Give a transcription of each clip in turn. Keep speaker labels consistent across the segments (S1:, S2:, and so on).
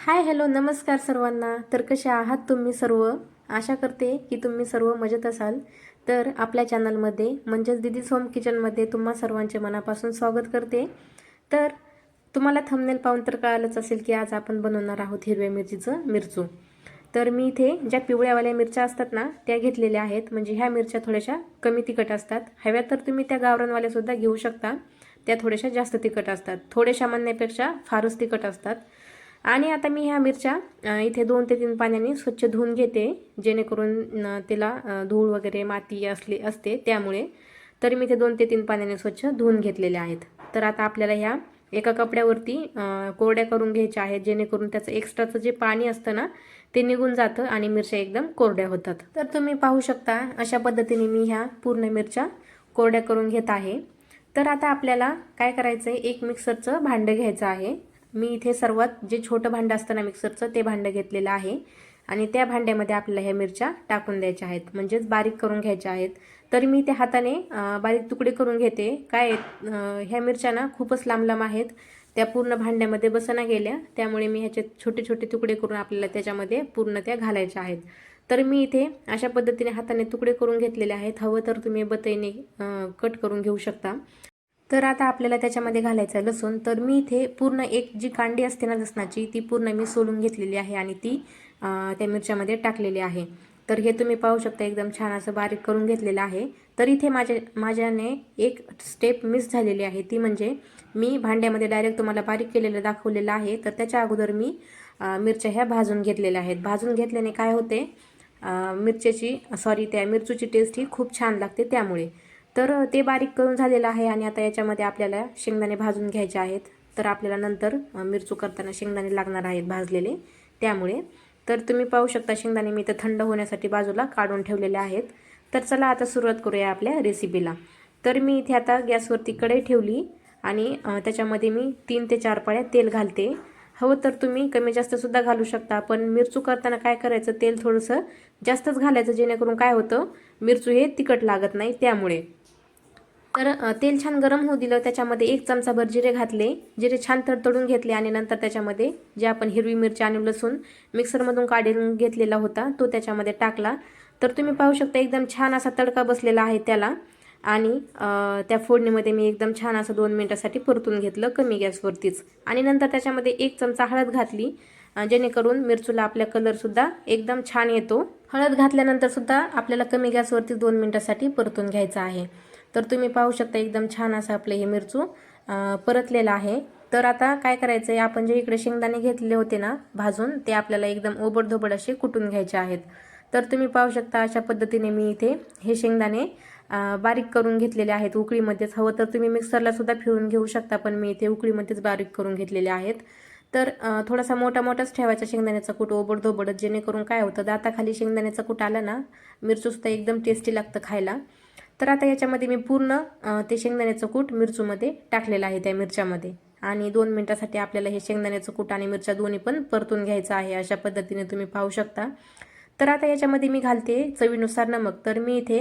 S1: Hi hello नमस्कार सर्वांना. तर कसे आहात तुम्ही सर्व? आशा करते की तुम्ही सर्व मजेत असाल. तर आपल्या चॅनलमध्ये म्हणजेच दीदीज होम किचनमध्ये तुम्हा सर्वांचे मनापासून स्वागत करते. तर तुम्हाला थंबनेल पाहून तर कळालंच असेल की आज आपण बनवणार आहोत हिरव्या मिरचीचं मिरचू. तर मी इथे ज्या पिवळ्यावाल्या मिरच्या असतात ना त्या घेतलेल्या आहेत. म्हणजे ह्या मिरच्या थोड्याशा कमी तिखट असतात. हव्या तर तुम्ही त्या गावरानवाल्या सुद्धा घेऊ शकता. त्या थोड्याशा जास्त तिखट असतात. थोड्याशा म्हणण्यापेक्षा फारच तिखट असतात. आणि आता मी ह्या मिरच्या इथे 2 ते 3 पाण्याने स्वच्छ धुवून घेते, जेणेकरून तिला धूळ वगैरे माती असते त्यामुळे. तर मी इथे 2 ते 3 पाण्याने स्वच्छ धुवून घेतलेले आहेत. तर आता आपल्याला ह्या एका कपड्यावरती कोरड्या करून घ्यायच्या आहेत, जेणेकरून त्याचं एक्स्ट्राचं जे पाणी असतं ना ते निघून जातं आणि मिरच्या एकदम कोरड्या होतात. तर तुम्ही पाहू शकता अशा पद्धतीने मी ह्या पूर्ण मिरच्या कोरड्या करून घेत आहे. तर आता आपल्याला काय करायचं आहे, एक मिक्सरचं भांडं घ्यायचं आहे. मी इथे सर्वात जे छोटं भांडं असतं ना मिक्सरचं ते भांडं घेतलेलं आहे. आणि त्या भांड्यामध्ये आपल्याला ह्या मिरच्या टाकून द्यायच्या आहेत, म्हणजेच बारीक करून घ्यायच्या आहेत. तर मी त्या हाताने बारीक तुकडे करून घेते. काय ह्या मिरच्या ना खूपच लांब लांब आहेत, त्या पूर्ण भांड्यामध्ये बसना गेल्या, त्यामुळे मी ह्याचे छोटे छोटे तुकडे करून आपल्याला त्याच्यामध्ये पूर्ण त्या घालायच्या आहेत. तर मी इथे अशा पद्धतीने हाताने तुकडे करून घेतलेले आहेत. हवं तर तुम्ही बत्तीने कट करून घेऊ शकता. तर आता आपल्याला त्याच्यामध्ये घालायचं आहे लसूण. तर मी इथे पूर्ण एक जी कांडी असते ना लसणाची ती पूर्ण मी सोलून घेतलेली आहे आणि ती त्या मिरच्यामध्ये टाकलेली आहे. तर हे तुम्ही पाहू शकता एकदम छान असं बारीक करून घेतलेलं आहे. तर इथे माझ्याने एक स्टेप मिस झालेली आहे, ती म्हणजे मी भांड्यामध्ये डायरेक्ट तुम्हाला बारीक केलेलं दाखवलेलं आहे. तर त्याच्या अगोदर मी मिरच्या ह्या भाजून घेतलेल्या आहेत. भाजून घेतल्याने काय होते, त्या मिरचूची टेस्ट ही खूप छान लागते त्यामुळे. तर ते बारीक करून झालेलं आहे. आणि आता याच्यामध्ये आपल्याला शेंगदाणे भाजून घ्यायचे आहेत. तर आपल्याला नंतर मिरचू करताना शेंगदाणे लागणार आहेत भाजलेले त्यामुळे. तर तुम्ही पाहू शकता शेंगदाणे मी इथं थंड होण्यासाठी बाजूला काढून ठेवलेले आहेत. तर चला आता सुरुवात करूया आपल्या रेसिपीला. तर मी इथे आता गॅसवरती कढई ठेवली आणि त्याच्यामध्ये मी 3 ते 4 पळ्या तेल घालते. हवं तर तुम्ही कमी जास्त सुद्धा घालू शकता, पण मिरचू करताना काय करायचं, तेल थोडंसं जास्तच घालायचं, जेणेकरून काय होतं मिरचू हे तिखट लागत नाही त्यामुळे. तर तेल छान गरम होऊ दिलं, त्याच्यामध्ये 1 चमचाभर जिरे घातले. जिरे छान तडतडून घेतले आणि नंतर त्याच्यामध्ये जे आपण हिरवी मिरची आणि लसूण मिक्सरमधून काढून घेतलेला होता तो त्याच्यामध्ये टाकला. तर तुम्ही पाहू शकता एकदम छान असा तडका बसलेला आहे त्याला. आणि त्या फोडणीमध्ये मी एकदम छान असं 2 मिनिटासाठी परतून घेतलं कमी गॅसवरतीच. आणि नंतर त्याच्यामध्ये 1 चमचा हळद घातली, जेणेकरून मिरचूला आपल्या कलरसुद्धा एकदम छान येतो. हळद घातल्यानंतर सुद्धा आपल्याला कमी गॅसवरती 2 मिनिटासाठी परतून घ्यायचं आहे. तर तुम्ही पाहू शकता एकदम छान असं आपलं हे मिरचू परतलेलं आहे. तर आता काय करायचं आहे, आपण जे इकडे शेंगदाणे घेतलेले होते ना भाजून, ते आपल्याला एकदम ओबडधोबड असे कुटून घ्यायचे आहेत. तर तुम्ही पाहू शकता अशा पद्धतीने मी इथे हे शेंगदाणे बारीक करून घेतलेले आहेत उकळीमध्येच. हवं तर तुम्ही मिक्सरला सुद्धा फिरवून घेऊ शकता, पण मी इथे उकळीमध्येच बारीक करून घेतलेले आहेत. तर थोडासा मोठाच ठेवायचा शेंगदाण्याचा कूट ओबडधोबडच, जेणेकरून काय होतं दाताखाली शेंगदाण्याचा कूट आला ना मिरचूसुद्धा एकदम टेस्टी लागतं खायला. तर आता याच्यामध्ये मी पूर्ण ते शेंगदाण्याचं कूट मिरचूमध्ये टाकलेलं आहे त्या मिरच्यामध्ये. आणि 2 मिनिटासाठी आपल्याला हे शेंगदाण्याचं कूट आणि मिरच्या दोन्ही पण परतून घ्यायचं आहे. अशा पद्धतीने तुम्ही पाहू शकता. तर आता याच्यामध्ये मी घालते चवीनुसार नमक. तर मी इथे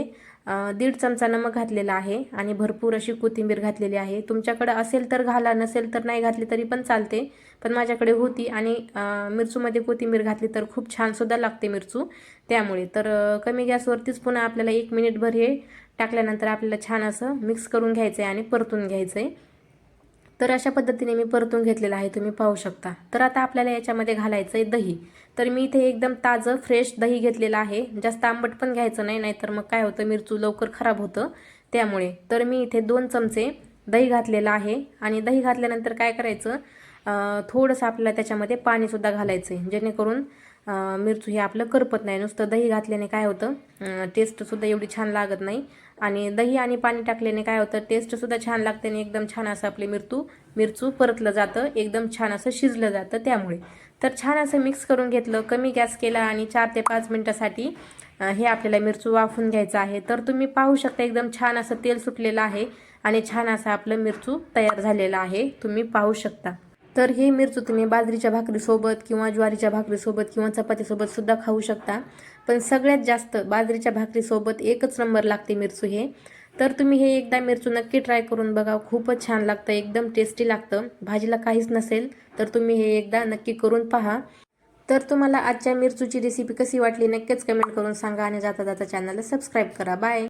S1: 1.5 चमचा नमक घातलेला आहे आणि भरपूर अशी कोथिंबीर घातलेली आहे. तुमच्याकडे असेल तर घाला, नसेल तर नाही घातली तरी पण चालते, पण माझ्याकडे होती आणि मिरचूमध्ये कोथिंबीर घातली तर खूप छान सुद्धा लागते मिरचू त्यामुळे. तर कमी गॅसवरतीच पुन्हा आपल्याला 1 मिनिटभर हे टाकल्यानंतर आपल्याला छान असं मिक्स करून घ्यायचं आहे आणि परतून घ्यायचं आहे. तर अशा पद्धतीने मी परतून घेतलेलं आहे, तुम्ही पाहू शकता. तर आता आपल्याला याच्यामध्ये घालायचं आहे दही. तर मी इथे एकदम ताजं फ्रेश दही घेतलेलं आहे. जास्त आंबट पण घ्यायचं नाही, नाहीतर मग काय होतं मिरचू लवकर खराब होतं त्यामुळे. तर मी इथे 2 चमचे दही घातलेलं आहे. आणि दही घातल्यानंतर काय करायचं, थोडंसं आपल्याला त्याच्यामध्ये पाणीसुद्धा घालायचं आहे, जेणेकरून मिरचू हे आपलं करपत नाही. नुसतं दही घातल्याने काय होतं टेस्टसुद्धा एवढी छान लागत नाही. आणि दही आणि पाणी टाकल्याने काय होतं टेस्टसुद्धा छान लागते आणि एकदम छान असं आपले मिरचू परतलं जातं, एकदम छान असं शिजलं जातं त्यामुळे. तर छान असं मिक्स करून घेतलं, कमी गॅस केला आणि 4 ते 5 मिनिटासाठी हे आपल्याला मिरचू वाफून घ्यायचं आहे. तर तुम्ही पाहू शकता एकदम छान असं तेल सुटलेलं आहे आणि छान असं आपलं मिरचू तयार झालेलं आहे, तुम्ही पाहू शकता. तर हे मिरचू तुम्ही बाजरीच्या भाकरीसोबत किंवा ज्वारीच्या भाकरीसोबत किंवा चपातीसोबत सुद्धा खाऊ शकता, पण सगळ्यात जास्त बाजरीच्या भाकरीसोबत एकच नंबर लागते मिरचू हे. तर तुम्ही हे एकदा मिरचू नक्की ट्राय करून बघा, खूपच छान लागतं, एकदम टेस्टी लागतं. भाजीला काहीच नसेल तर तुम्ही हे एकदा नक्की करून पहा. तर तुम्हाला आजच्या मिरचूची रेसिपी कशी वाटली नक्कीच कमेंट करून सांगा आणि जाता जाता चॅनलला सबस्क्राईब करा. बाय.